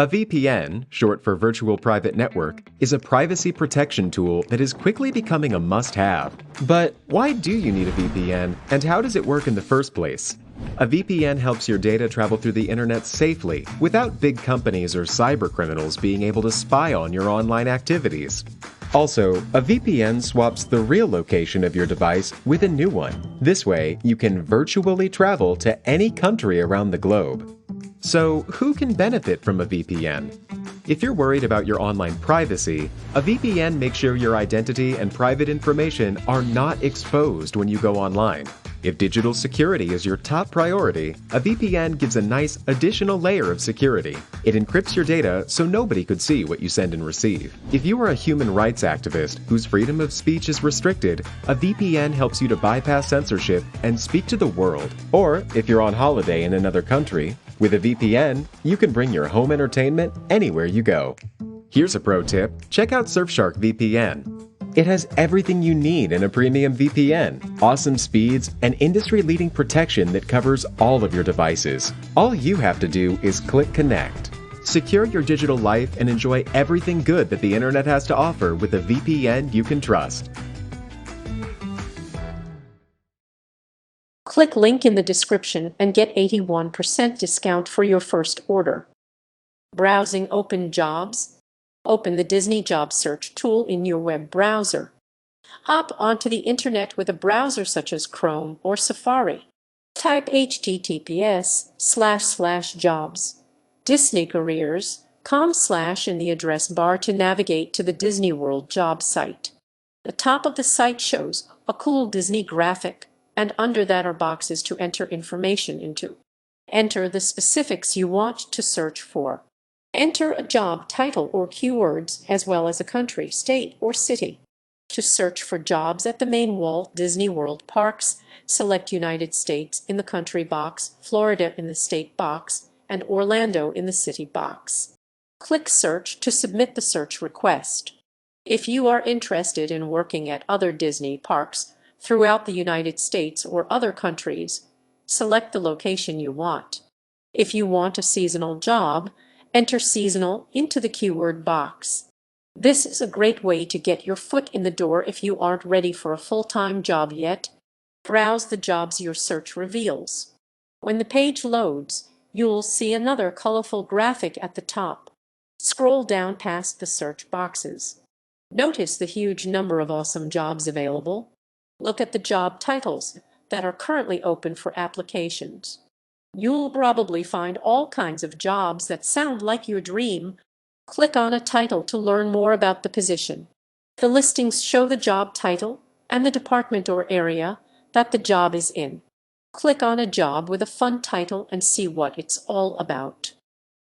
A VPN, short for Virtual Private Network, is a privacy protection tool that is quickly becoming a must-have. But why do you need a VPN, and how does it work in the first place? A VPN helps your data travel through the internet safely, without big companies or cybercriminals being able to spy on your online activities. Also, a VPN swaps the real location of your device with a new one. This way, you can virtually travel to any country around the globe. So, who can benefit from a VPN? If you're worried about your online privacy, a VPN makes sure your identity and private information are not exposed when you go online. If digital security is your top priority, a VPN gives a nice additional layer of security. It encrypts your data so nobody could see what you send and receive. If you are a human rights activist whose freedom of speech is restricted, a VPN helps you to bypass censorship and speak to the world. Or, if you're on holiday in another country, with a VPN, you can bring your home entertainment anywhere you go. Here's a pro tip: check out Surfshark VPN. It has everything you need in a premium VPN, awesome speeds, and industry-leading protection that covers all of your devices. All you have to do is click Connect. Secure your digital life and enjoy everything good that the internet has to offer with a VPN you can trust. Click link in the description and get 81% discount for your first order. Browsing open jobs. Open the Disney Job Search tool in your web browser. Hop onto the internet with a browser such as Chrome or Safari. Type https://jobs.disneycareers.com/ in the address bar to navigate to the Disney World job site. The top of the site shows a cool Disney graphic, and under that are boxes to enter information into. Enter the specifics you want to search for. Enter a job title or keywords, as well as a country, state, or city. To search for jobs at the main Walt Disney World parks, select United States in the country box, Florida in the state box, and Orlando in the city box. Click Search to submit the search request. If you are interested in working at other Disney parks throughout the United States or other countries, select the location you want. If you want a seasonal job, enter seasonal into the keyword box. This is a great way to get your foot in the door if you aren't ready for a full-time job yet. Browse the jobs your search reveals. When the page loads, you'll see another colorful graphic at the top. Scroll down past the search boxes. Notice the huge number of awesome jobs available. Look at the job titles that are currently open for applications. You'll probably find all kinds of jobs that sound like your dream. Click on a title to learn more about the position. The listings show the job title and the department or area that the job is in. Click on a job with a fun title and see what it's all about.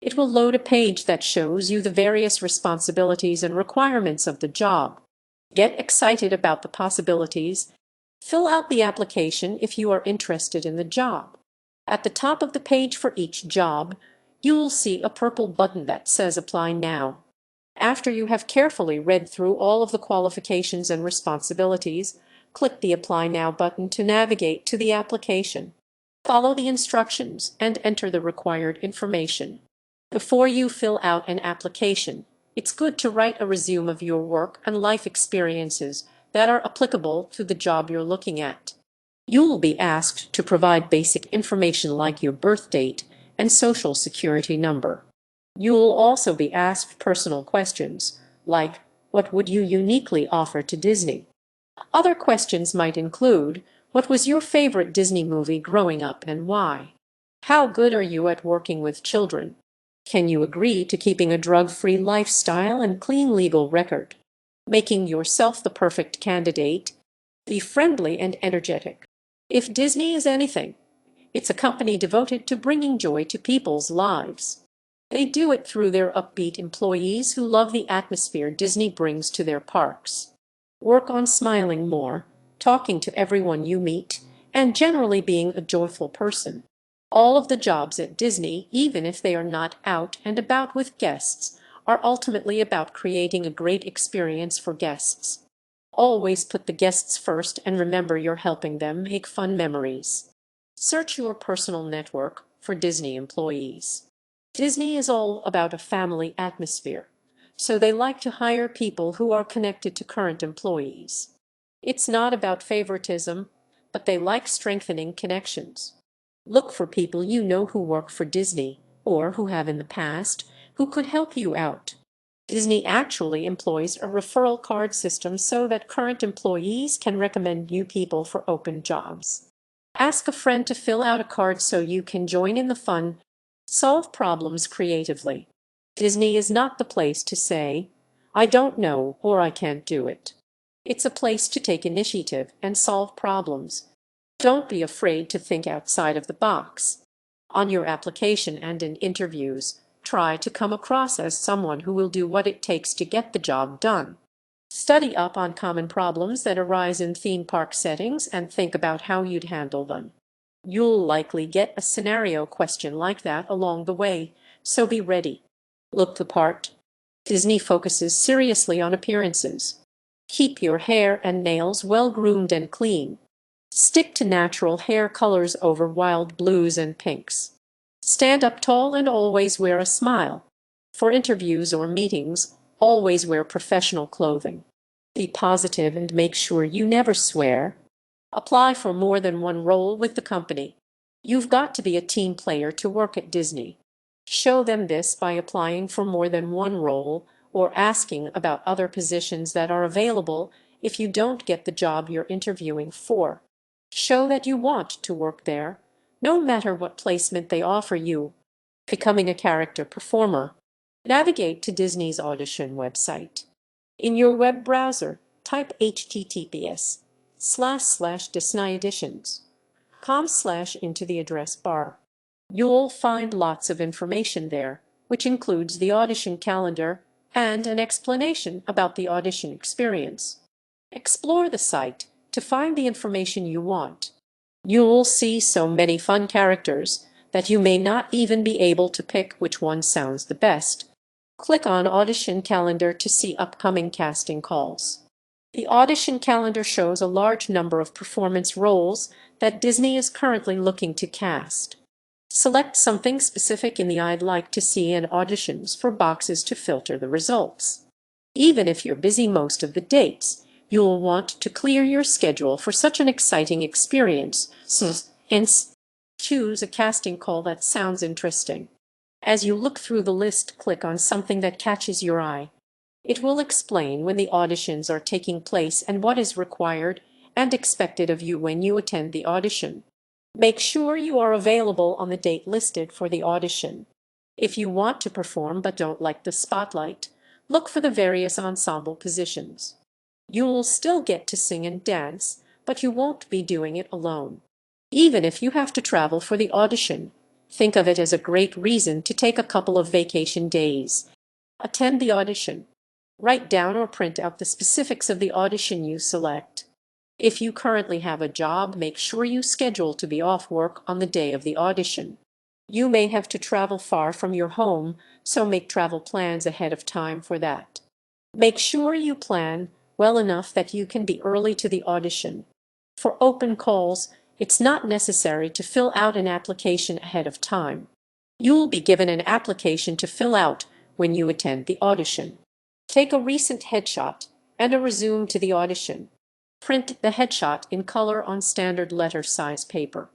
It will load a page that shows you the various responsibilities and requirements of the job. Get excited about the possibilities. Fill out the application if you are interested in the job. At the top of the page for each job, you will see a purple button that says Apply Now. After you have carefully read through all of the qualifications and responsibilities, click the Apply Now button to navigate to the application. Follow the instructions and enter the required information. Before you fill out an application, it's good to write a resume of your work and life experiences that are applicable to the job you're looking at. You will be asked to provide basic information like your birth date and social security number. You will also be asked personal questions like, what would you uniquely offer to Disney? Other questions might include, what was your favorite Disney movie growing up and why? How good are you at working with children? Can you agree to keeping a drug-free lifestyle and clean legal record? Making yourself the perfect candidate. Be friendly and energetic. If Disney is anything, it's a company devoted to bringing joy to people's lives. They do it through their upbeat employees who love the atmosphere Disney brings to their parks. Work on smiling more, talking to everyone you meet, and generally being a joyful person. All of the jobs at Disney, even if they are not out and about with guests, are ultimately about creating a great experience for guests. Always put the guests first and remember you're helping them make fun memories. Search your personal network for Disney employees. Disney is all about a family atmosphere, so they like to hire people who are connected to current employees. It's not about favoritism, but they like strengthening connections. Look for people you know who work for Disney, or who have in the past, who could help you out. Disney actually employs a referral card system so that current employees can recommend new people for open jobs. Ask a friend to fill out a card so you can join in the fun. Solve problems creatively. Disney is not the place to say, I don't know or I can't do it. It's a place to take initiative and solve problems. Don't be afraid to think outside of the box. On your application and in interviews, try to come across as someone who will do what it takes to get the job done. Study up on common problems that arise in theme park settings and think about how you'd handle them. You'll likely get a scenario question like that along the way, so be ready. Look the part. Disney focuses seriously on appearances. Keep your hair and nails well groomed and clean. Stick to natural hair colors over wild blues and pinks. Stand up tall and always wear a smile. For interviews or meetings, always wear professional clothing. Be positive and make sure you never swear. Apply for more than one role with the company. You've got to be a team player to work at Disney. Show them this by applying for more than one role or asking about other positions that are available if you don't get the job you're interviewing for. Show that you want to work there, no matter what placement they offer you. Becoming a character performer. Navigate to Disney's audition website. In your web browser, type https://disneyauditions.com/ into the address bar. You'll find lots of information there, which includes the audition calendar and an explanation about the audition experience. Explore the site to find the information you want. You'll see so many fun characters that you may not even be able to pick which one sounds the best. Click on Audition Calendar to see upcoming casting calls. The audition calendar shows a large number of performance roles that Disney is currently looking to cast. Select something specific in the I'd like to see in auditions for boxes to filter the results. Even if you're busy most of the dates, you'll want to clear your schedule for such an exciting experience, hence, choose a casting call that sounds interesting. As you look through the list, click on something that catches your eye. It will explain when the auditions are taking place and what is required and expected of you when you attend the audition. Make sure you are available on the date listed for the audition. If you want to perform but don't like the spotlight, look for the various ensemble positions. You'll still get to sing and dance, but you won't be doing it alone. Even if you have to travel for the audition, think of it as a great reason to take a couple of vacation days. Attend the audition. Write down or print out the specifics of the audition you select. If you currently have a job, make sure you schedule to be off work on the day of the audition. You may have to travel far from your home, so make travel plans ahead of time for that. Make sure you plan well enough that you can be early to the audition. For open calls, it's not necessary to fill out an application ahead of time. You'll be given an application to fill out when you attend the audition. Take a recent headshot and a resume to the audition. Print the headshot in color on standard letter size paper.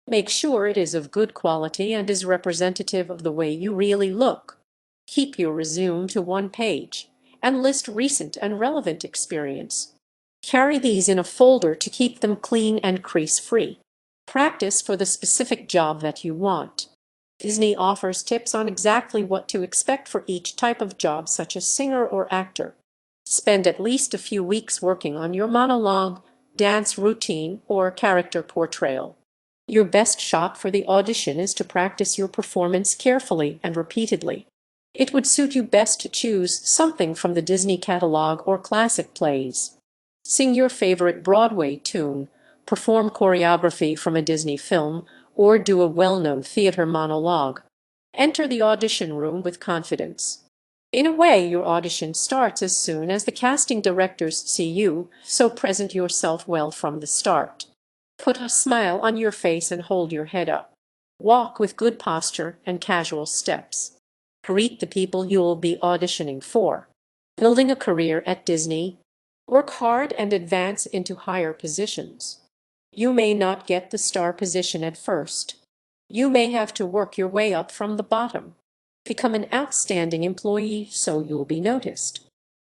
Make sure it is of good quality and is representative of the way you really look. Keep your resume to one page and list recent and relevant experience. Carry these in a folder to keep them clean and crease-free. Practice for the specific job that you want. Disney offers tips on exactly what to expect for each type of job, such as singer or actor. Spend at least a few weeks working on your monologue, dance routine, or character portrayal. Your best shot for the audition is to practice your performance carefully and repeatedly. It would suit you best to choose something from the Disney catalog or classic plays. Sing your favorite Broadway tune, perform choreography from a Disney film, or do a well-known theater monologue. Enter the audition room with confidence. In a way, your audition starts as soon as the casting directors see you, so present yourself well from the start. Put a smile on your face and hold your head up. Walk with good posture and casual steps. Greet the people you'll be auditioning for. Building a career at Disney. Work hard and advance into higher positions. You may not get the star position at first. You may have to work your way up from the bottom. Become an outstanding employee so you'll be noticed.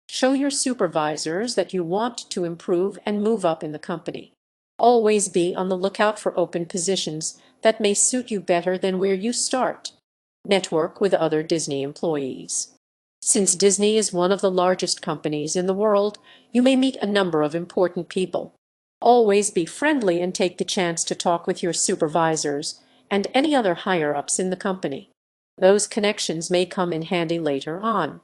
Show your supervisors that you want to improve and move up in the company. Always be on the lookout for open positions that may suit you better than where you start. Network with other Disney employees. Since Disney is one of the largest companies in the world, you may meet a number of important people. Always be friendly and take the chance to talk with your supervisors and any other higher-ups in the company. Those connections may come in handy later on.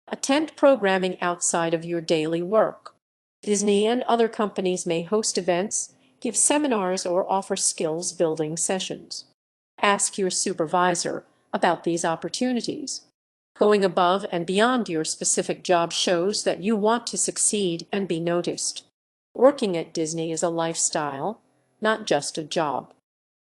Attend programming outside of your daily work. Disney and other companies may host events, give seminars, or offer skills-building sessions. Ask your supervisor about these opportunities. Going above and beyond your specific job shows that you want to succeed and be noticed. Working at Disney is a lifestyle, not just a job.